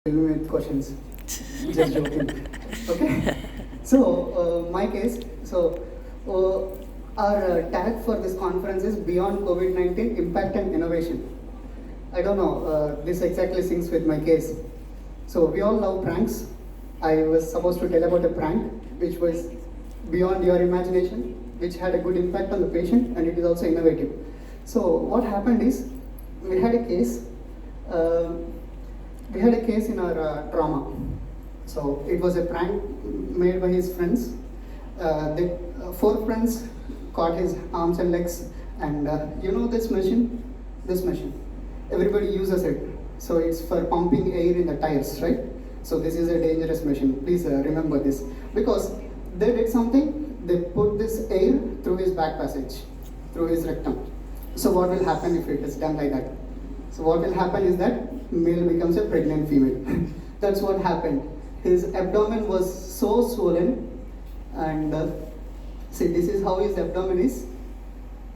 With questions. Just joking. Okay. So my case. So our tag for this conference is Beyond COVID-19: Impact and Innovation. I don't know. This exactly syncs with my case. So we all love pranks. I was supposed to tell about a prank which was beyond your imagination, which had a good impact on the patient, and it is also innovative. So what happened is we had a case. We had a case in our trauma. So it was a prank made by his friends. Four friends caught his arms and legs, and you know this machine? This machine. Everybody uses it. So it's for pumping air in the tires, right? So this is a dangerous machine. Please remember this. Because they did something, they put this air through his back passage, through his rectum. So what will happen if it is done like that? So what will happen is that male becomes a pregnant female. That's what happened. His abdomen was so swollen, and see, this is how his abdomen is.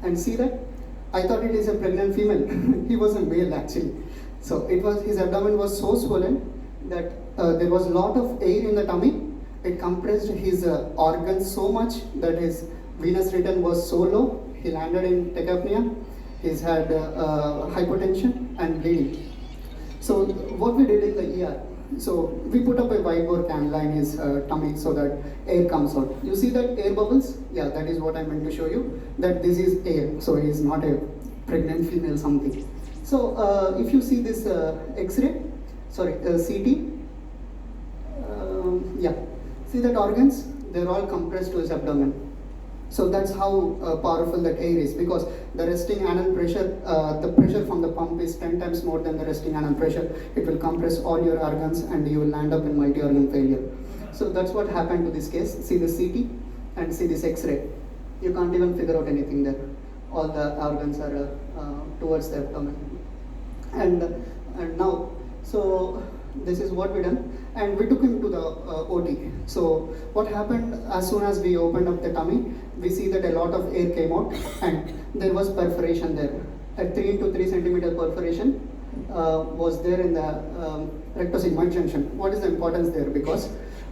And see that? I thought it is a pregnant female. He was a male actually. So his abdomen was so swollen that there was a lot of air in the tummy. It compressed his organs so much that his venous return was so low. He landed in tachypnea. He's had hypotension and bleeding. So what we did in the ER, so we put up a whiteboard cannula in his tummy so that air comes out. You see that air bubbles? Yeah, that is what I meant to show you, that this is air. So he is not a pregnant female something. So if you see this X-ray, CT, yeah, see that organs? They're all compressed to his abdomen. So that's how powerful that air is, because the resting anal pressure, the pressure from the pump is 10 times more than the resting anal pressure. It will compress all your organs and you will land up in multi-organ failure. So that's what happened to this case. See the CT and see this X-ray. You can't even figure out anything there. All the organs are towards the abdomen. And now, so this is what we done. And we took him to the OT. So what happened, as soon as we opened up the tummy, we see that a lot of air came out and there was perforation there. A 3 into 3 centimeter perforation was there in the rectosigmoid junction. What is the importance there? Because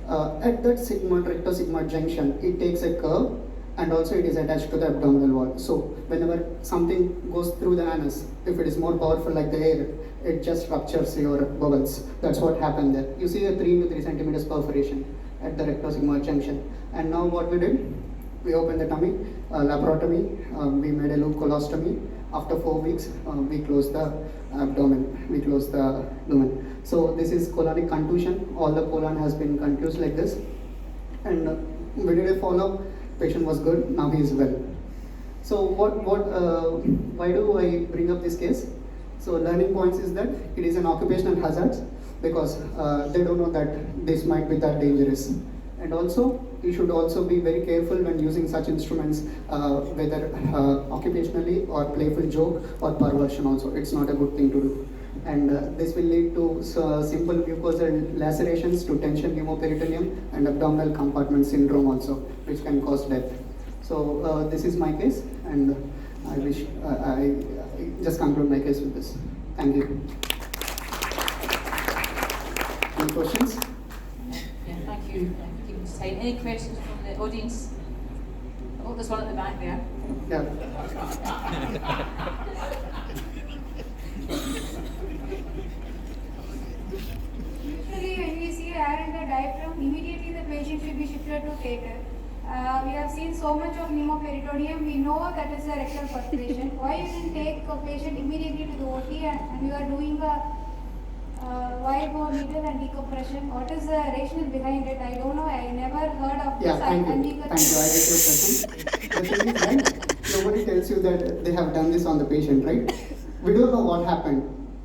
at that rectosigmoid junction, it takes a curve and also it is attached to the abdominal wall. So whenever something goes through the anus, if it is more powerful like the air, it just ruptures your bowels. That's what happened there. You see a 3 into 3 centimeters perforation at the rectosigmoid junction. And now what we did, we opened the tummy, laparotomy, we made a loop colostomy. After 4 weeks, we closed the abdomen, we closed the lumen. So this is colonic contusion. All the colon has been contused like this. And we did a follow-up. Patient was good, now he is well. So why do I bring up this case? So learning points is that it is an occupational hazard, because they don't know that this might be that dangerous. And also, you should also be very careful when using such instruments, whether occupationally or playful joke or perversion also. It's not a good thing to do. And this will lead to simple mucosal lacerations, to tension pneumoperitoneum and abdominal compartment syndrome also, which can cause death. So this is my case, and I wish I just conclude my case with this. Thank you. Any questions? Yeah, thank you. Any questions from the audience? Oh, there's one at the back there. Yeah. Usually when we see air in the diaphragm, immediately the patient should be shifted to theatre. We have seen so much of pneumoperitoneum, we know that is a rectal perforation. Why you didn't take a patient immediately to the OT and you are doing a wide bore needle and decompression? What is the rationale behind it? I don't know, I never heard of this. Yeah, thank you. I get your question. The thing is, right, nobody tells you that they have done this on the patient, right? We don't know what happened.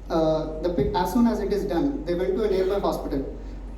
As soon as it is done, they went to a nearby hospital.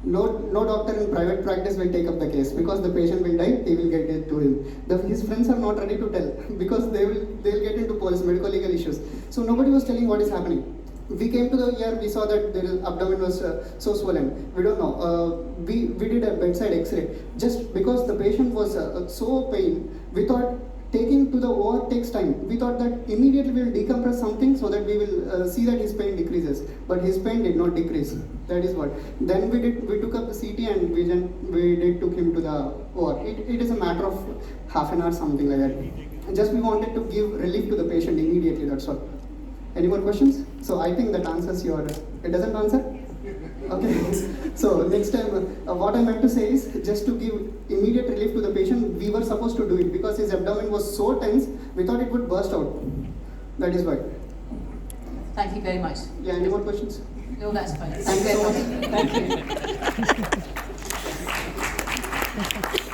No doctor in private practice will take up the case, because the patient will die, he will get it to him. His friends are not ready to tell, because they'll get into police, medical legal issues. So nobody was telling what is happening. We came to the ER, we saw that the abdomen was so swollen. We don't know. We did a bedside X-ray. Just because the patient was so pain, we thought taking to the OR takes time. We thought that immediately we will decompress something so that we will see that his pain decreases. But his pain did not decrease. That is what. Then we took up the CT and we took him to the OR. It is a matter of half an hour, something like that. Just we wanted to give relief to the patient immediately, that's all. Any more questions? So I think that answers your, it doesn't answer? Okay, so next time, what I meant to say is just to give immediate relief to the patient, we were supposed to do it because his abdomen was so tense, we thought it would burst out. That is why. Thank you very much. Yeah, any more questions? No, that's fine. Thank you so much. Thank you.